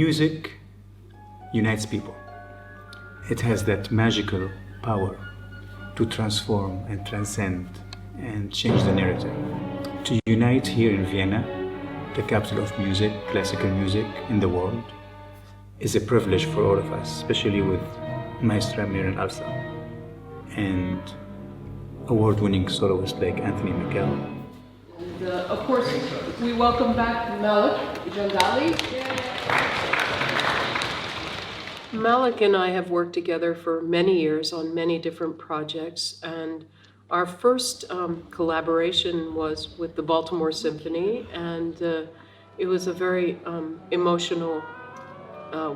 Music unites people. It has that magical power to transform and transcend and change the narrative. To unite here in Vienna, the capital of music, classical music in the world, is a privilege for all of us, especially with Maestra Marin Alsop and award-winning soloists like Anthony McGill. And of course, we welcome back Malek Jandali. Malek and I have worked together for many years on many different projects, and our first collaboration was with the Baltimore Symphony, and it was a very emotional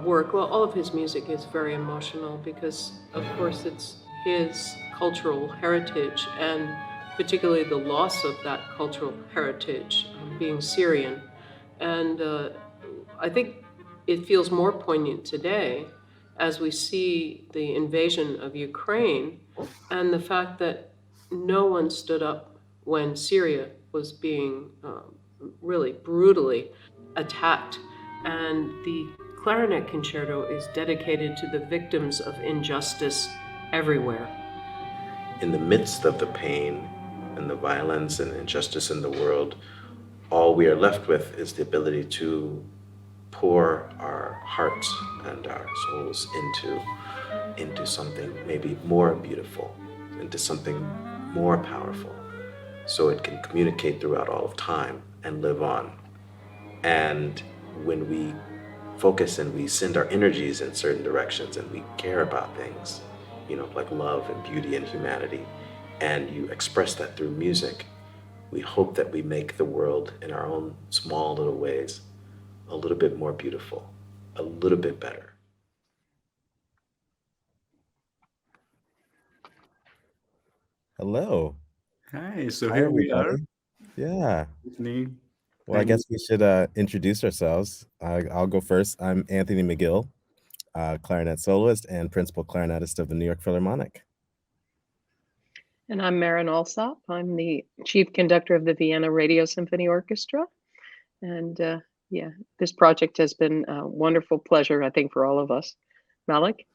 work. Well, all of his music is very emotional because, of course, it's his cultural heritage, and particularly the loss of that cultural heritage, being Syrian. And I think it feels more poignant today as we see the invasion of Ukraine and the fact that no one stood up when Syria was being really brutally attacked. And the Clarinet Concerto is dedicated to the victims of injustice everywhere. In the midst of the pain and the violence and injustice in the world, all we are left with is the ability to pour our hearts and our souls into something maybe more beautiful, into something more powerful, so it can communicate throughout all of time and live on. And when we focus and we send our energies in certain directions and we care about things, like love and beauty and humanity, and you express that through music, we hope that we make the world in our own small little ways a little bit more beautiful, a little bit better. Hello. Hi, so Hi, here we are. everybody. Yeah. With me. Well, I guess we should introduce ourselves. I'll go first. I'm Anthony McGill, clarinet soloist and principal clarinetist of the New York Philharmonic. And I'm Marin Alsop. I'm the chief conductor of the Vienna Radio Symphony Orchestra. And this project has been a wonderful pleasure, I think, for all of us. Malek?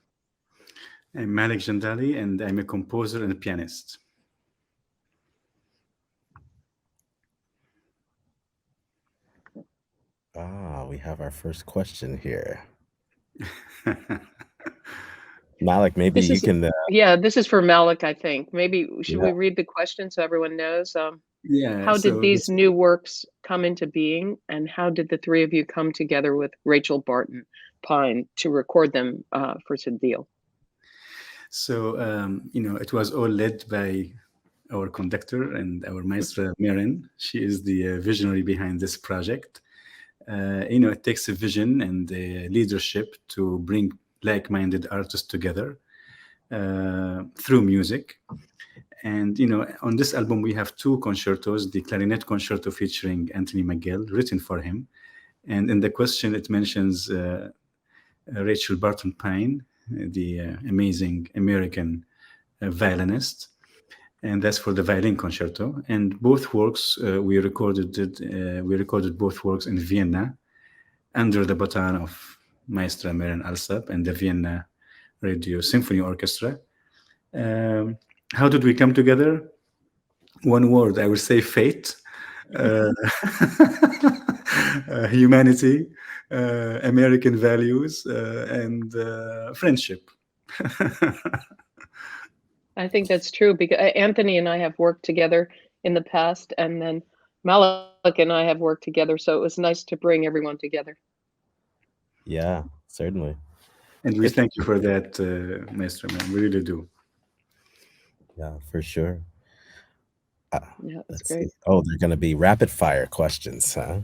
I'm Malek Jandali, and I'm a composer and a pianist. We have our first question here. Malek, maybe you can... this is for Malek, I think. Maybe should we read the question so everyone knows? How did these new works come into being, and how did the three of you come together with Rachel Barton Pine to record them for Cedille? So, it was all led by our conductor and our maestra Marin. She is the visionary behind this project. It takes a vision and a leadership to bring like-minded artists together through music. And, on this album, we have two concertos, the Clarinet Concerto featuring Anthony McGill, written for him. And in the question, it mentions Rachel Barton Pine, the amazing American violinist. And that's for the violin concerto. And both works, we recorded both works in Vienna under the baton of Maestra Marin Alsop and the Vienna Radio Symphony Orchestra. How did we come together? One word, I would say fate, humanity, American values, and friendship. I think that's true, because Anthony and I have worked together in the past, and then Malek and I have worked together, so it was nice to bring everyone together. Yeah, certainly. And we thank you for that, Maestro, man. We really do. Yeah, for sure. Yeah, that's great. See. Oh, they're going to be rapid fire questions, huh?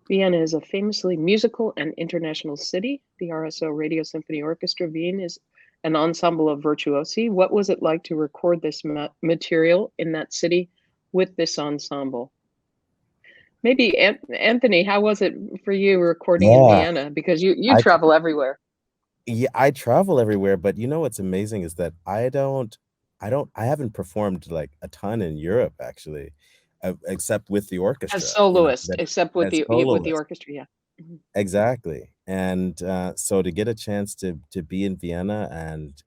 Vienna is a famously musical and international city. The RSO Radio Symphony Orchestra Wien is an ensemble of virtuosi. What was it like to record this material in that city with this ensemble? Maybe Anthony, how was it for you recording in Vienna? Because you travel everywhere. Yeah, I travel everywhere, but what's amazing is that I haven't performed like a ton in Europe, actually. except with the orchestra, As soloist, that except with as the soloist. orchestra, yeah. Mhm. Exactly. And so to get a chance to be in Vienna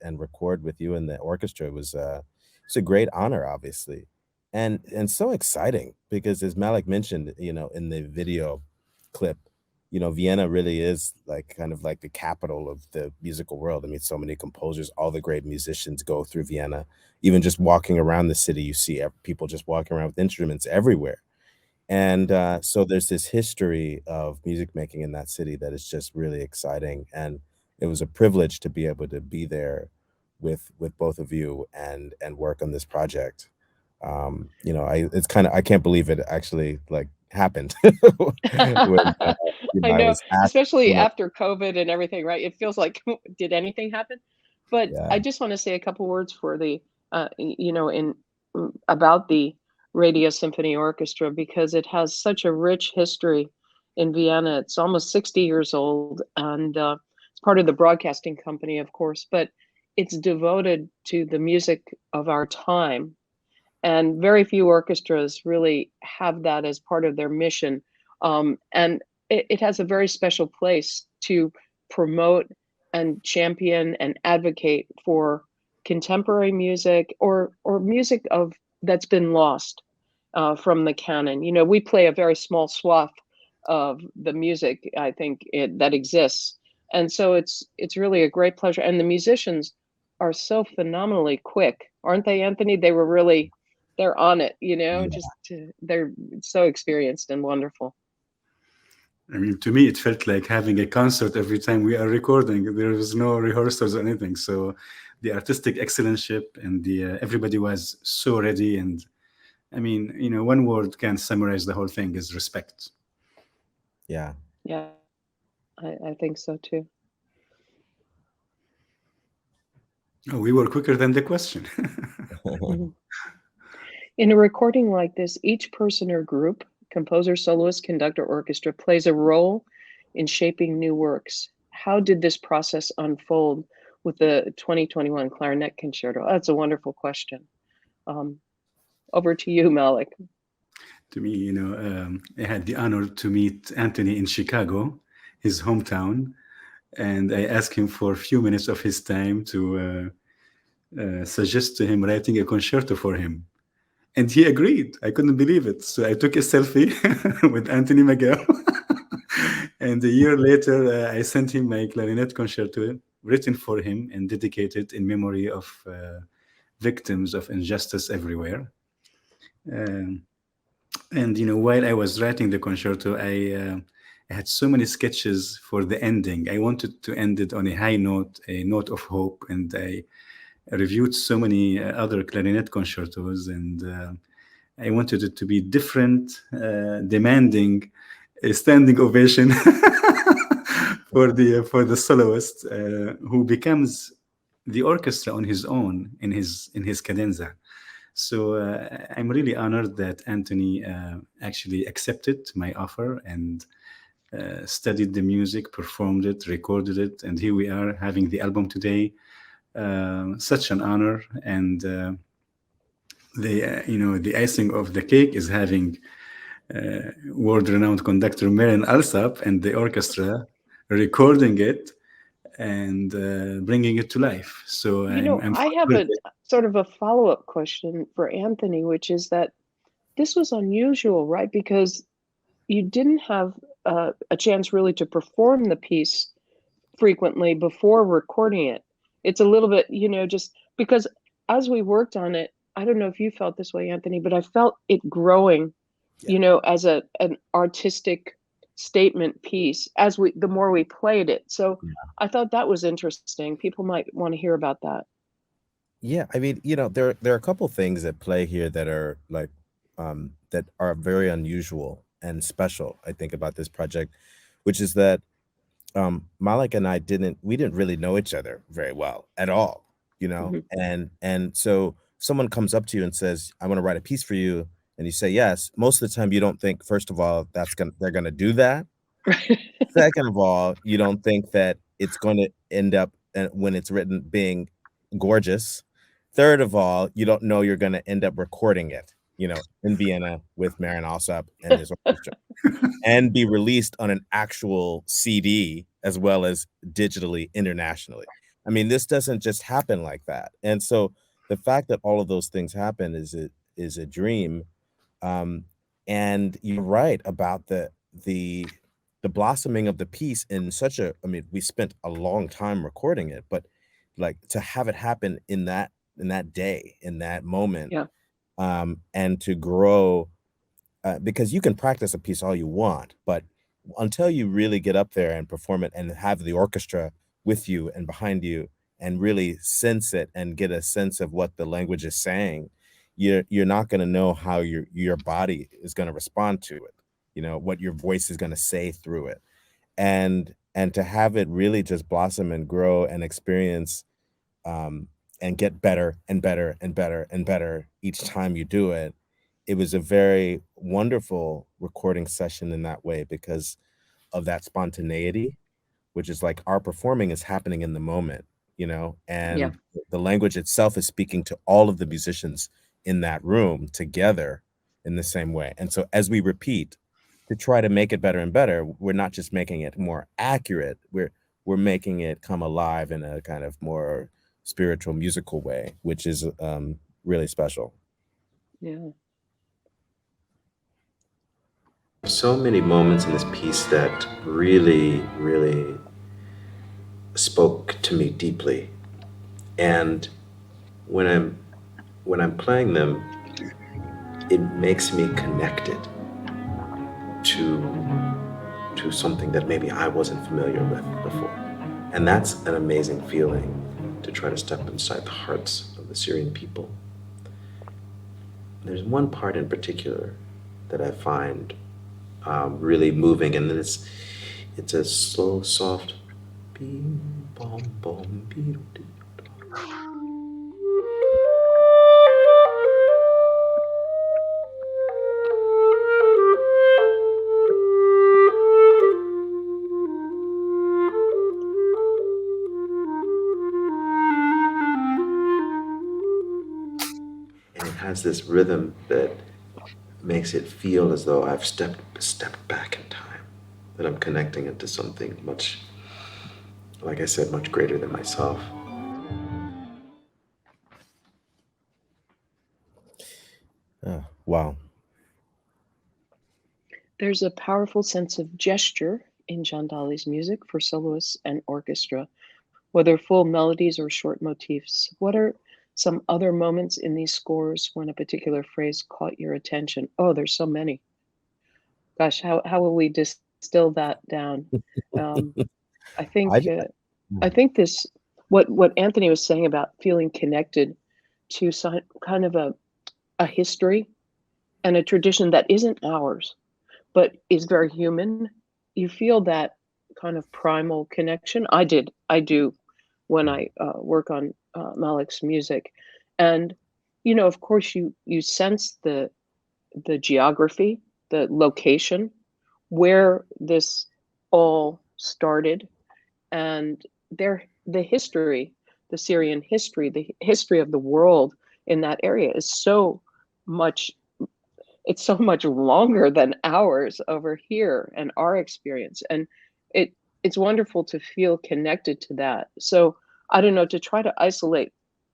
and record with you in the orchestra was it's a great honor, obviously, and so exciting because as Malek mentioned, in the video clip, Vienna really is like kind of like the capital of the musical world. I mean, so many composers, all the great musicians go through Vienna. Even just walking around the city, you see people just walking around with instruments everywhere. And so there's this history of music making in that city that is just really exciting. And it was a privilege to be able to be there with both of you and work on this project. I can't believe it actually like happened when I I know, was asked, especially after COVID and everything, right? It feels like, did anything happen? But yeah, I just want to say a couple words for the, in about the Radio Symphony Orchestra because it has such a rich history in Vienna. It's almost 60 years old, and it's part of the broadcasting company, of course, but it's devoted to the music of our time, and very few orchestras really have that as part of their mission. And it has a very special place to promote and champion and advocate for contemporary music or music of that's been lost from the canon. You know, we play a very small swath of the music, I think, that exists, and so it's really a great pleasure. And the musicians are so phenomenally quick, aren't they, Anthony? They're on it, yeah, they're so experienced and wonderful. I mean, to me, it felt like having a concert every time we are recording. There was no rehearsals or anything. So the artistic excellence and the everybody was so ready. And I mean, one word can summarize the whole thing is respect. yeah. Yeah, I think so too. Oh, we were quicker than the question. Mhm. In a recording like this, each person or group, composer, soloist, conductor, orchestra, plays a role in shaping new works. How did this process unfold with the 2021 Clarinet Concerto? That's a wonderful question. Um, Over to you, Malek. To me, I had the honor to meet Anthony in Chicago, his hometown, and I asked him for a few minutes of his time to suggest to him writing a concerto for him. And he agreed. I couldn't believe it. So I took a selfie with Anthony McGill. And a year later, I sent him my clarinet concerto written for him and dedicated in memory of victims of injustice everywhere. Um, and while I was writing the concerto, I had so many sketches for the ending. I wanted to end it on a high note, a note of hope, and I reviewed so many other clarinet concertos, and I wanted it to be different, demanding a standing ovation for the soloist who becomes the orchestra on his own in his cadenza. So I'm really honored that Anthony actually accepted my offer and studied the music, performed it, recorded it, and here we are having the album today. Such an honor, and the icing of the cake is having world-renowned conductor Marin Alsop and the orchestra recording it and bringing it to life. So I'm I have fully a sort of a follow-up question for Anthony, which is that this was unusual, right? Because you didn't have a chance really to perform the piece frequently before recording it. It's a little bit, just because as we worked on it, I don't know if you felt this way, Anthony, but I felt it growing, Yeah. as an artistic statement piece as the more we played it. So I thought that was interesting. People might want to hear about that. Yeah, I mean, there are a couple things at play here that are like that are very unusual and special, I think, about this project, which is that Malek and I didn't really know each other very well at all, Mhm. and so someone comes up to you and says, "I want to write a piece for you," and you say yes. Most of the time, you don't think, first of all, they're gonna do that. Second of all, you don't think that it's going to end up when it's written being gorgeous. Third of all, you don't know you're going to end up recording it. in Vienna with Marin Alsop and his orchestra, and be released on an actual CD as well as digitally internationally. I mean, this doesn't just happen like that. And so the fact that all of those things happen is a dream. Um, and you're right about the blossoming of the piece in such a, I mean, we spent a long time recording it, but like to have it happen in that day, in that moment, Yeah. and to grow, because you can practice a piece all you want, but until you really get up there and perform it and have the orchestra with you and behind you and really sense it and get a sense of what the language is saying, you're not going to know how your body is going to respond to it, what your voice is going to say through it. And to have it really just blossom and grow and experience, and get better and better and better and better each time you do it. It was a very wonderful recording session in that way because of that spontaneity, which is like our performing is happening in the moment, Yeah. and the language itself is speaking to all of the musicians in that room together in the same way. And so as we repeat to try to make it better and better, we're not just making it more accurate, we're making it come alive in a kind of more spiritual musical way, which is really special. Yeah. So many moments in this piece that really, really spoke to me deeply. And when I'm playing them, it makes me connected to something that maybe I wasn't familiar with before. And that's an amazing feeling, to try to step inside the hearts of the Syrian people. There's one part in particular that I find really moving, and it's a slow, soft beam, bom, bom, beep, doo. And it has this rhythm that makes it feel as though I've stepped back in time, that I'm connecting into something much, like I said, much greater than myself. Wow. There's a powerful sense of gesture in Jandali's music for soloists and orchestra, whether full melodies or short motifs. What are some other moments in these scores when a particular phrase caught your attention? Oh, there's so many. Gosh, how will we distill that down? Um, I I think j- I think this what Anthony was saying about feeling connected to some kind of a history and a tradition that isn't ours, but is very human. You feel that kind of primal connection. I do when I work on Malek's music, and of course, you sense the geography, the location, where this all started, and the history, the Syrian history, the history of the world in that area is much so much longer than ours over here and our experience. And it it's wonderful to feel connected to that. So I don't know, to try to isolate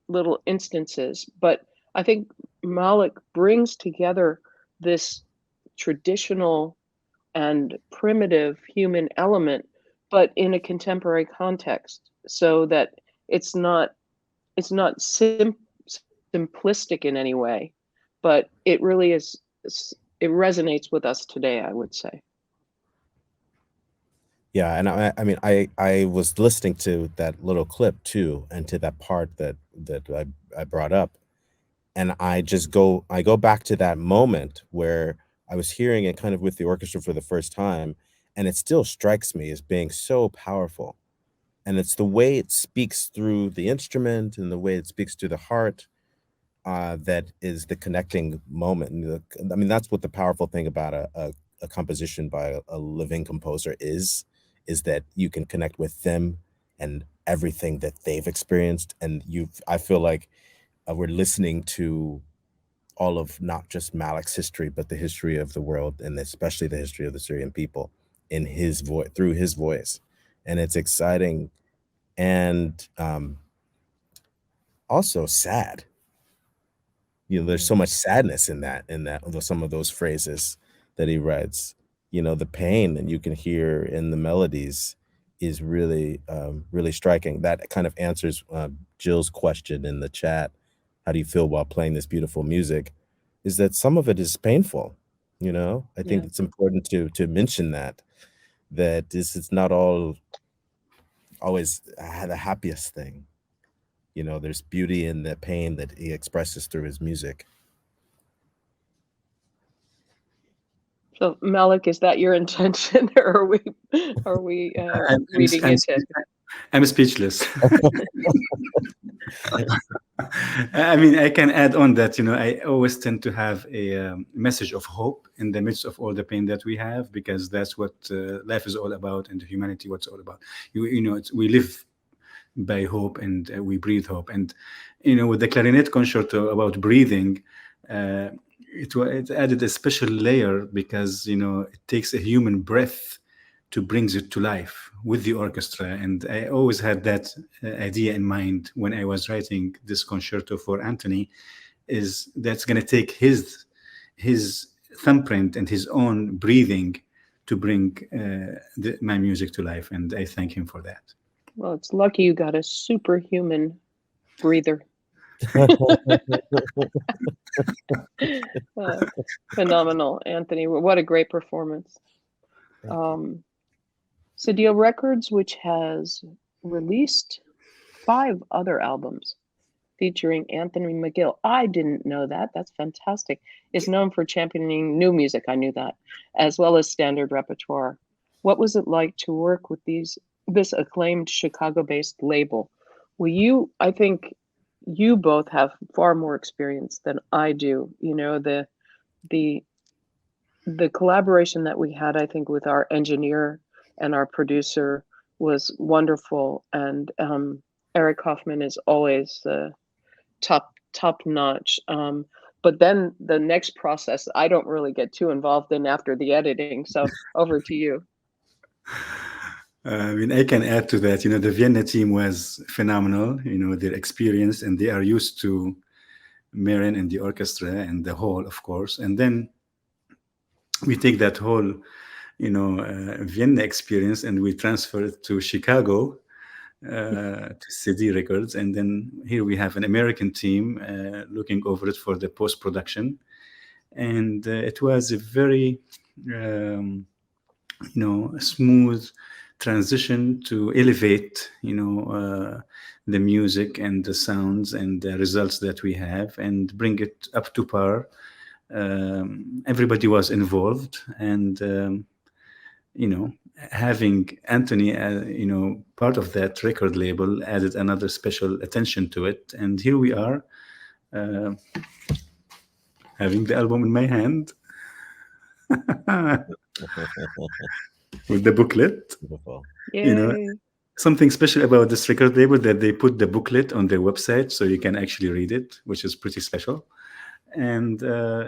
little instances, but I think Malek brings together this traditional and primitive human element, but in a contemporary context, so that it's not it's not simplistic in any way, but it really is. It resonates with us today, I would say. yeah, and I mean, I was listening to that little clip too, and to that part that I brought up, and I go back to that moment where I was hearing it kind of with the orchestra for the first time, and it still strikes me as being so powerful. And it's the way it speaks through the instrument and the way it speaks to the heart, that is the connecting moment. And I mean, that's what the powerful thing about a composition by a living composer is that you can connect with them and everything that they've experienced. And I feel like we're listening to all of not just Malek's history, but the history of the world, and especially the history of the Syrian people in his voice, through his voice. And it's exciting and also sad. There's so much sadness in that some of those phrases that he writes. The pain that you can hear in the melodies is really really striking. That kind of answers Jill's question in the chat. How do you feel while playing this beautiful music? Is that some of it is painful. I think Yeah. it's important to mention that this is not always the happiest thing. There's beauty in the pain that he expresses through his music. So Malek, is that your intention, or are we reading into it? I'm speechless. I mean, I can add on that, I always tend to have a message of hope in the midst of all the pain that we have, because that's what life is all about, and humanity, what's all about. We live by hope, and we breathe hope. And, with the clarinet concerto about breathing, it added a special layer, because, it takes a human breath to bring it to life with the orchestra. And I always had that idea in mind when I was writing this concerto for Anthony, is that's going to take his thumbprint and his own breathing to bring my music to life. And I thank him for that. Well, it's lucky you got a superhuman breather. Phenomenal, Anthony. What a great performance. Cedille Records, which has released 5 other albums featuring Anthony McGill. I didn't know that. That's fantastic. Is known for championing new music. I knew that, as well as standard repertoire. What was it like to work with this acclaimed Chicago-based label? Well, I think you both have far more experience than I do. The collaboration that we had, I think, with our engineer and our producer was wonderful. And Eric Hoffman is always top notch. But then the next process, I don't really get too involved in after the editing. So over to you. I mean, I can add to that. The Vienna team was phenomenal. Their experience, and they are used to Marin and the orchestra and the whole, of course. And then we take that whole, Vienna experience, and we transfer it to Chicago, to CD Records. And then here we have an American team looking over it for the post-production. And it was a very, smooth transition to elevate, the music and the sounds and the results that we have, and bring it up to par. Everybody was involved, and having Anthony, part of that record label added another special attention to it. And here we are, having the album in my hand with the booklet. Yay. Something special about this record label, that they put the booklet on their website so you can actually read it, which is pretty special. And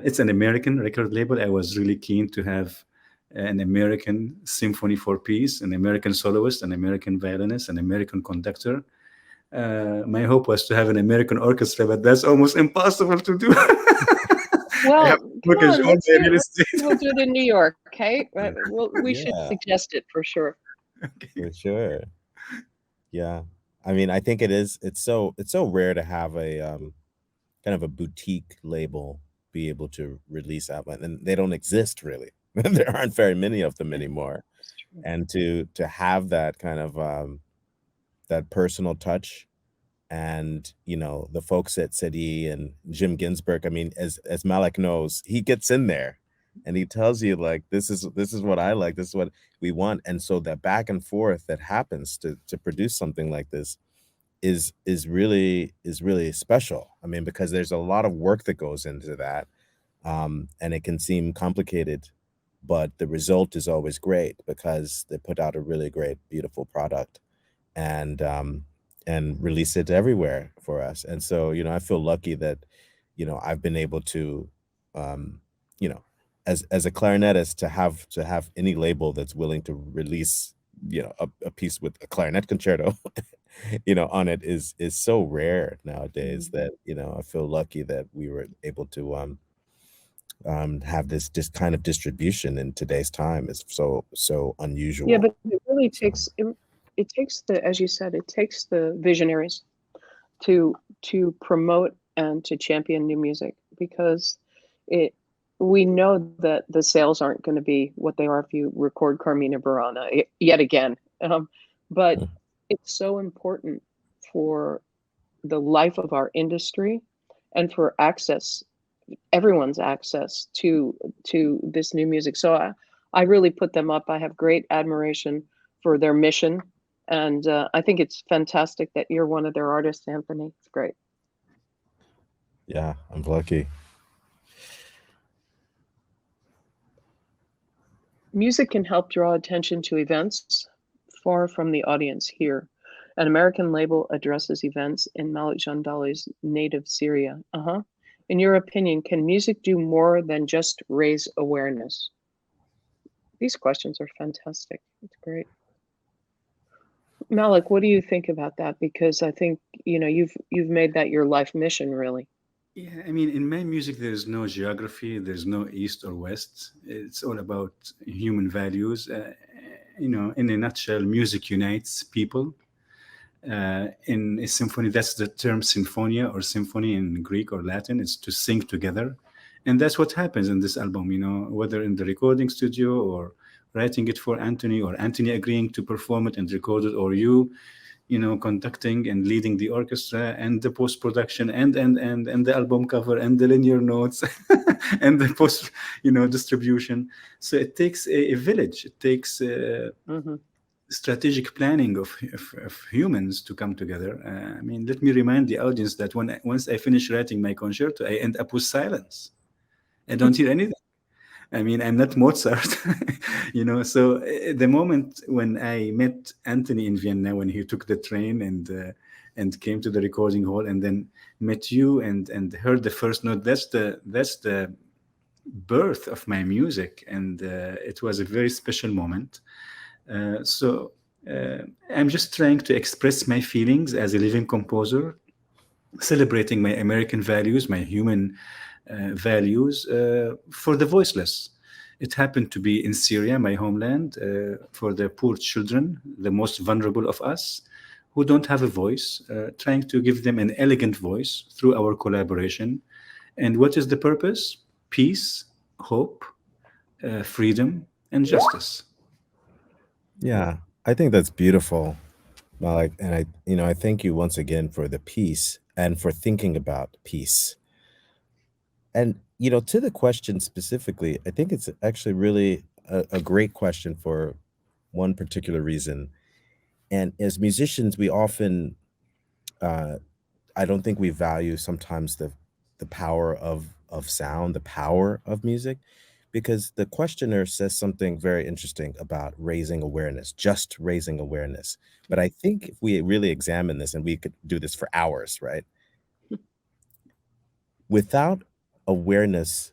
it's an American record label. I was really keen to have an American symphony 4-piece, an American soloist, an American violinist, an American conductor. My hope was to have an American orchestra, but that's almost impossible to do. Well, we'll do it in New York, okay? We should suggest it for sure. For sure. Yeah. I mean, I think it's so rare to have a kind of a boutique label be able to release albums, and they don't exist really. There aren't very many of them anymore. And to have that kind of that personal touch, and the folks at Cedille and Jim Ginsberg, I mean, as Malek knows, he gets in there and he tells you, like, this is what I like, this is what we want. And so that back and forth that happens to produce something like this is really special. I mean, because there's a lot of work that goes into that, and it can seem complicated, but the result is always great because they put out a really great, beautiful product, and release it everywhere for us. And so, I feel lucky that I've been able to, um, you know, as a clarinetist, to have any label that's willing to release, a piece with a clarinet concerto, on it is so rare nowadays that, I feel lucky that we were able to have this kind of distribution in today's time is so Yeah, unusual. but it really So takes it takes the, as you said, it takes the visionaries to promote and to champion new music, because it we know that the sales aren't going to be what they are if you record Carmina Burana yet again. But mm, it's so important for the life of our industry and for access, everyone's access to this new music. So I really put them up. I have great admiration for their mission, and I think it's fantastic that you're one of their artists, Anthony. It's great. yeah, I'm lucky. Music can help draw attention to events far from the audience here. An American label addresses events in Malek Jandali's native Syria. In your opinion, can music do more than just raise awareness? These questions are fantastic. It's great. Malek, what do you think about that? Because I think, you've made that your life mission, really. Yeah, I mean, in my music, there's no geography, there's no east or west. It's all about human values. In a nutshell, music unites people. In a symphony, that's the term sinfonia or symphony in Greek or Latin, is to sing together. And that's what happens in this album, whether in the recording studio or writing it for Anthony, or Anthony agreeing to perform it and record it, or you conducting and leading the orchestra, and the post production, and the album cover, and the linear notes, and the post distribution. So it takes a village. It takes Hmm. strategic planning of humans to come together. I mean, let me remind the audience that once I finish writing my concerto, I end up with silence. I don't hear anything. I mean, I'm not Mozart, So the moment when I met Anthony in Vienna, when he took the train and came to the recording hall, and then met you and heard the first note, that's the birth of my music, and it was a very special moment. So I'm just trying to express my feelings as a living composer, celebrating my American values, my human values for the voiceless. It happened to be in Syria, my homeland, for the poor children, the most vulnerable of us, who don't have a voice, trying to give them an elegant voice through our collaboration. And what is the purpose? Peace, hope, freedom, and justice. Yeah, I think that's beautiful, Malik, and I thank you once again for the peace and for thinking about peace. And to the question specifically, I think it's actually really a great question for one particular reason. And as musicians, we often, uh, I don't think we value sometimes the power of sound, the power of music, because the questioner says something very interesting about raising awareness, just raising awareness. But I think if we really examine this, and we could do this for hours, right? Without awareness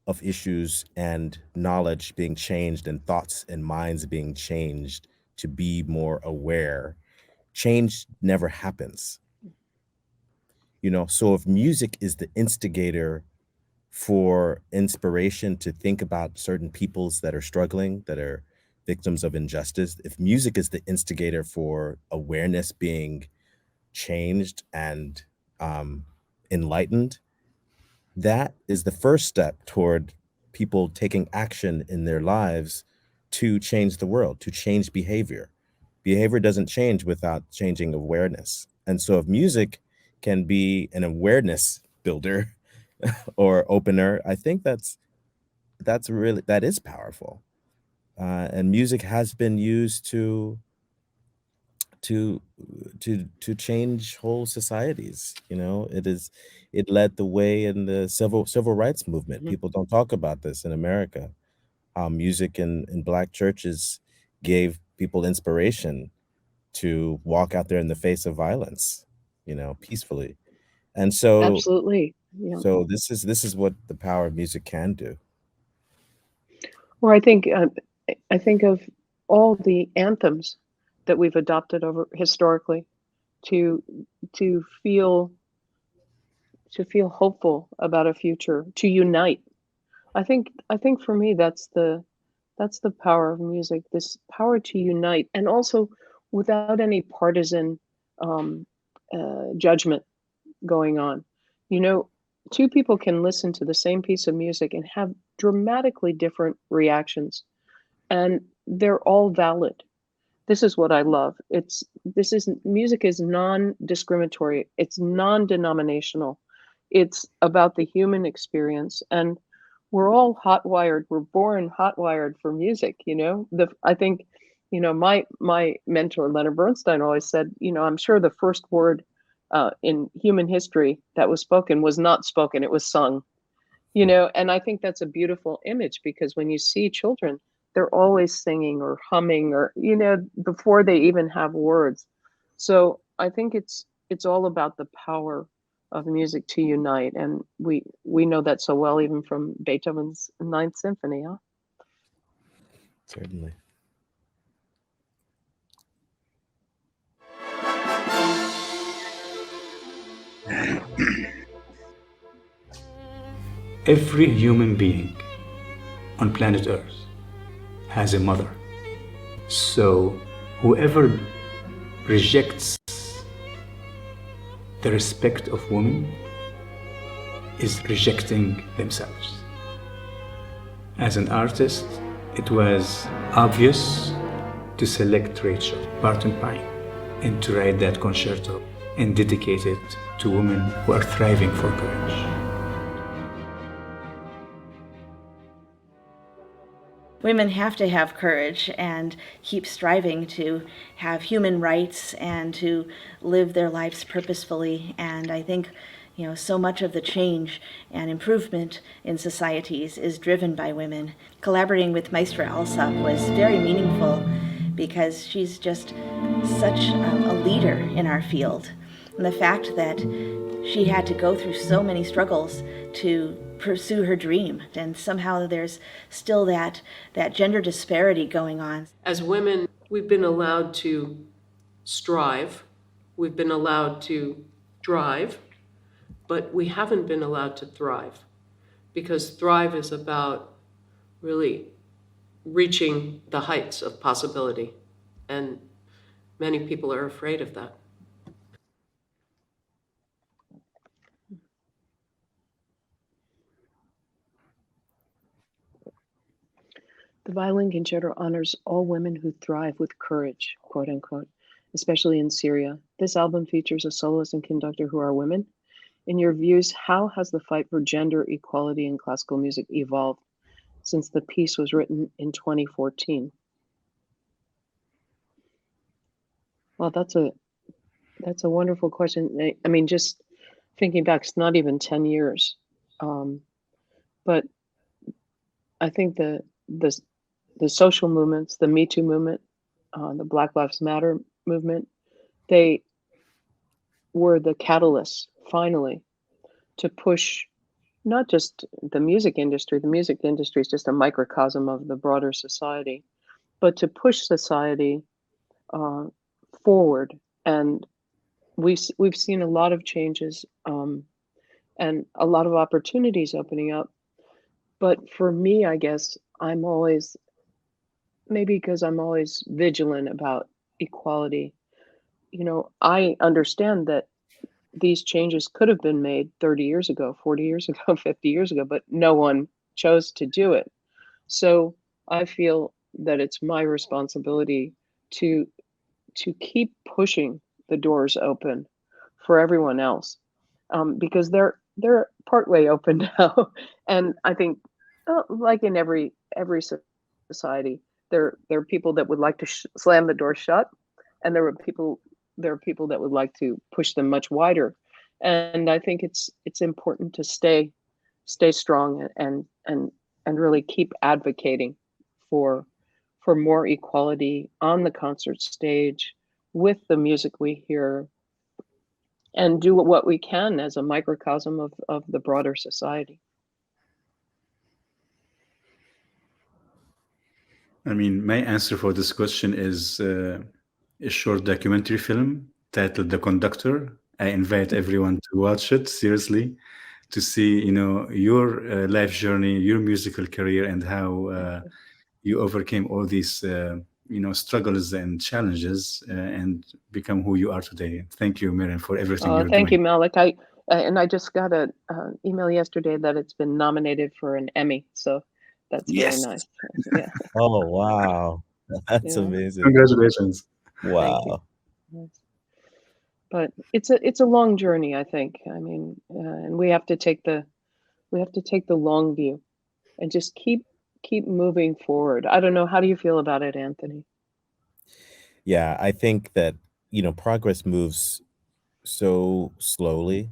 of issues and knowledge being changed and thoughts and minds being changed to be more aware, change never happens. So if music is the instigator for inspiration to think about certain peoples that are struggling, that are victims of injustice, if music is the instigator for awareness being changed and enlightened, that is the first step toward people taking action in their lives to change the world, to change behavior. Behavior doesn't change without changing awareness. And so if music can be an awareness builder or opener, I think that is powerful. And music has been used to to change whole societies. It led the way in the civil rights movement. Hmm. People don't talk about this in America. How music in Black churches gave people inspiration to walk out there in the face of violence, peacefully. And so Absolutely. Yeah. So this is what the power of music can do. Or I think of all the anthems that we've adopted over historically to to feel hopeful about a future, to unite. I think for me that's the power of music, this power to unite, and also without any partisan um, judgment going on. You know, two people can listen to the same piece of music and have dramatically different reactions, and they're all valid. This is what I love. This is music is non-discriminatory. It's non-denominational. It's about the human experience, and we're all hot wired. We're born hot wired for music. I think, my mentor Leonard Bernstein always said, I'm sure the first word in human history that was spoken was not spoken. It was sung. And I think that's a beautiful image, because when you see children, they're always singing or humming, or before they even have words. So I think it's all about the power of music to unite, and we know that so well even from Beethoven's Ninth Symphony. Huh? Certainly. Every human being on planet Earth has a mother. So whoever rejects the respect of women is rejecting themselves. As an artist, it was obvious to select Rachel Barton Pine and to write that concerto and dedicate it to women who are thriving for courage. Women have to have courage and keep striving to have human rights and to live their lives purposefully. And I think, so much of the change and improvement in societies is driven by women. Collaborating with Maestra Alsop was very meaningful because she's just such a leader in our field. And the fact that she had to go through so many struggles to pursue her dream, and somehow there's still that gender disparity going on. As women, we've been allowed to strive, we've been allowed to drive, but we haven't been allowed to thrive, because thrive is about really reaching the heights of possibility, and many people are afraid of that. The Violin Concerto honors all women who thrive with courage, quote unquote, especially in Syria. This album features a soloist and conductor who are women. In your views, how has the fight for gender equality in classical music evolved since the piece was written in 2014? Well, that's a wonderful question. I mean, just thinking back, it's not even 10 years. But I think the social movements, the Me Too movement, the Black Lives Matter movement, they were the catalysts finally to push not just the music industry. The music industry is just a microcosm of the broader society, but to push society forward. And we've seen a lot of changes and a lot of opportunities opening up. But for me, I guess I'm always, maybe because I'm always vigilant about equality, I understand that these changes could have been made 30 years ago, 40 years ago, 50 years ago, but no one chose to do it. So I feel that it's my responsibility to keep pushing the doors open for everyone else, because they're partway open now. And I think, like in every society, there are people that would like to slam the door shut, and there are people that would like to push them much wider. And I think it's important to stay strong and really keep advocating for more equality on the concert stage with the music we hear, and do what we can as a microcosm of the broader society. I mean, my answer for this question is a short documentary film titled The Conductor. I invite everyone to watch it seriously, to see, your life journey, your musical career, and how you overcame all these, struggles and challenges and become who you are today. Thank you, Marin, for everything you're Thank doing. you, Malek. I just got an email yesterday that it's been nominated for an Emmy, so that's very Yes. nice. Yeah, Oh, wow. That's yeah. amazing. Congratulations. Thank you. Wow. Yes. But it's a long journey, I think. I mean, and we have to take the long view and just keep moving forward. I don't know. How do you feel about it, Anthony? Yeah, I think that, progress moves so slowly.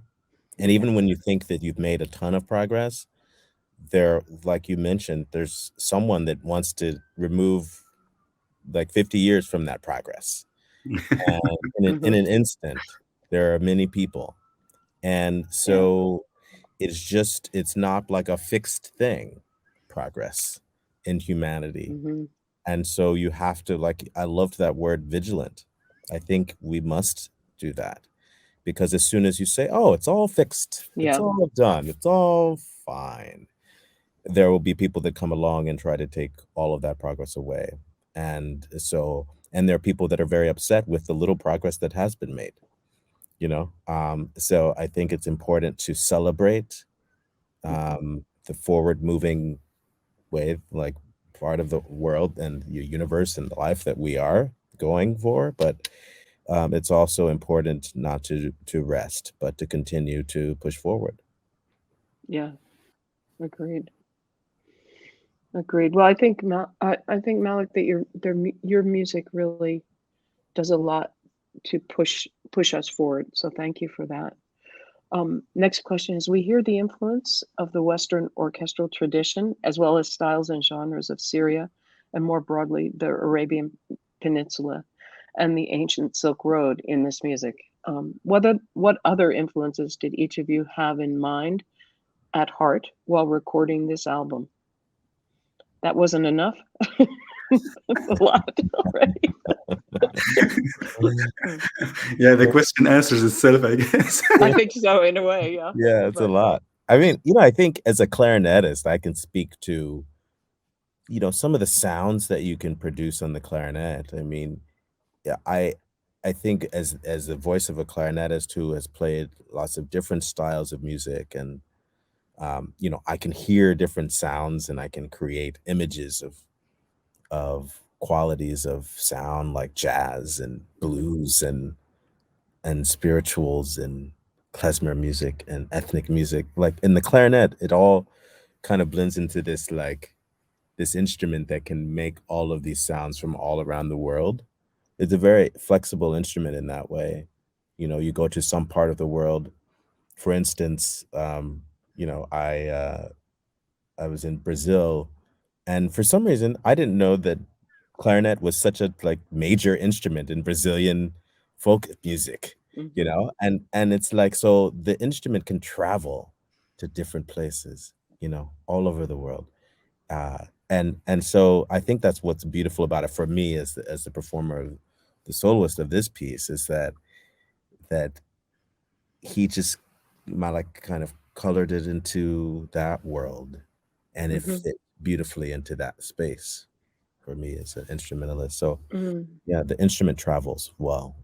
And even when you think that you've made a ton of progress, like you mentioned, there's someone that wants to remove like 50 years from that progress. And in an instant, there are many people. And so it's not like a fixed thing, progress in humanity. And so you have to, like, I loved that word vigilant. I think we must do that, because as soon as you say, oh, it's all fixed, it's all done, it's all fine, there will be people that come along and try to take all of that progress away. And there are people that are very upset with the little progress that has been made, so I think it's important to celebrate the forward moving way, like part of the world and the universe and the life that we are going for. But it's also important not to rest, but to continue to push forward. Yeah, agreed. Well, I think I think, Malek, that your music really does a lot to push us forward. So thank you for that. Next question is: we hear the influence of the Western orchestral tradition, as well as styles and genres of Syria, and more broadly, the Arabian Peninsula and the ancient Silk Road in this music. What other influences did each of you have in mind at heart while recording this album? That wasn't enough? That's a lot already. Yeah, the question answers itself, I guess. I think so, in a way, yeah. Yeah, it's a lot. I mean, I think as a clarinetist, I can speak to, some of the sounds that you can produce on the clarinet. I mean, yeah, I think as the voice of a clarinetist who has played lots of different styles of music, and I can hear different sounds and I can create images of qualities of sound like jazz and blues and spirituals and klezmer music and ethnic music. Like in the clarinet, it all kind of blends into this instrument that can make all of these sounds from all around the world. It's a very flexible instrument in that way. You go to some part of the world, for instance, I was in Brazil, and for some reason, I didn't know that clarinet was such a major instrument in Brazilian folk music, and it's like, so the instrument can travel to different places, all over the world. And so I think that's what's beautiful about it for me as the performer, the soloist of this piece, is that he just Malek kind of colored it into that world, and it fit beautifully into that space for me as an instrumentalist. So yeah, the instrument travels well.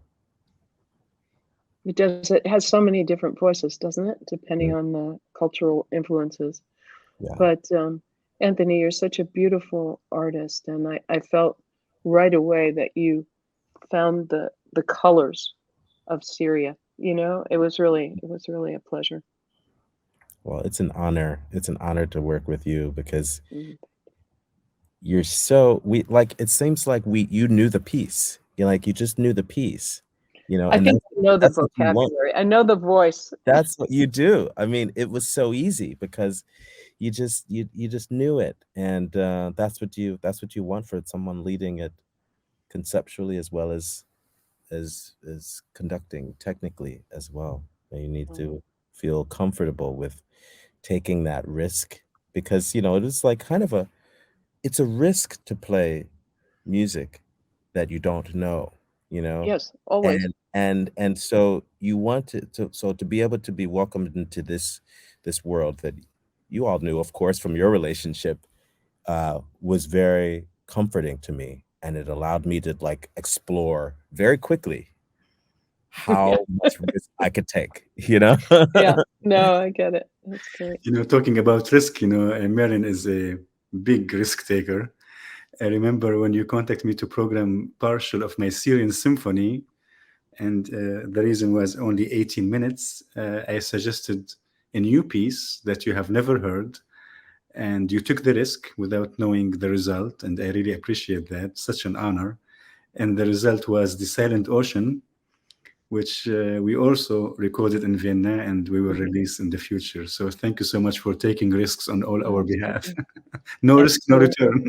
It does. It has so many different voices, doesn't it? Depending Mm. on the cultural influences. Yeah. But Anthony, you're such a beautiful artist, and I felt right away that you found the colors of Syria. It was really a pleasure. Well, it's an honor. It's an honor to work with you, because Mm. you're it seems like you knew the piece. You just knew the piece, I and think I know the that's what you want. vocabulary. I know the voice. That's what you do. I mean, it was so easy because you just knew it, and that's what you want for someone leading it conceptually as well as as conducting technically as well. And you need to feel comfortable with taking that risk, because it is like kind of it's a risk to play music that you don't know, Yes, always. and so you want to be able to be welcomed into this world that you all knew, of course, from your relationship, was very comforting to me, and it allowed me to like explore very quickly how much risk I could take, Yeah, no, I get it. That's great. Talking about risk, Marin is a big risk taker. I remember when you contacted me to program partial of my Syrian symphony, and the reason was only 18 minutes. I suggested a new piece that you have never heard, and you took the risk without knowing the result, and I really appreciate that. Such an honor. And the result was The Silent Ocean, which we also recorded in Vienna, and we will release in the future. So thank you so much for taking risks on all our behalf. No That's risk, no great. return.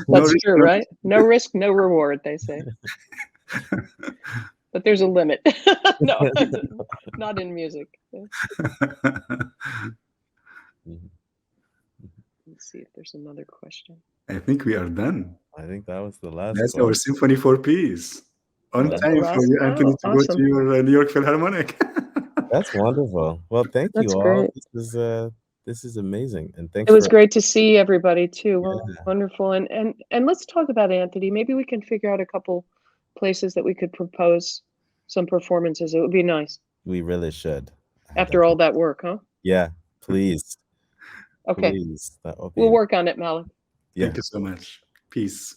No That's risk, true, no right? No risk, no reward, they say. But there's a limit. No, not in music. Let's see if there's another question. I think we are done. I think that was the last That's one. our Symphony for Peace. On That's the time for last- you, Anthony, to oh, go awesome. to your New York Philharmonic. That's wonderful. Well, thank That's you all. great. This is amazing, and thanks It was for great to see everybody too. Yeah. Wonderful. And let's talk about Anthony. Maybe we can figure out a couple places that we could propose some performances. It would be nice We really should. after all that work, huh? Yeah, please. Okay. Please. That would We'll be work on it, Malek. yeah. Thank you so much. Peace.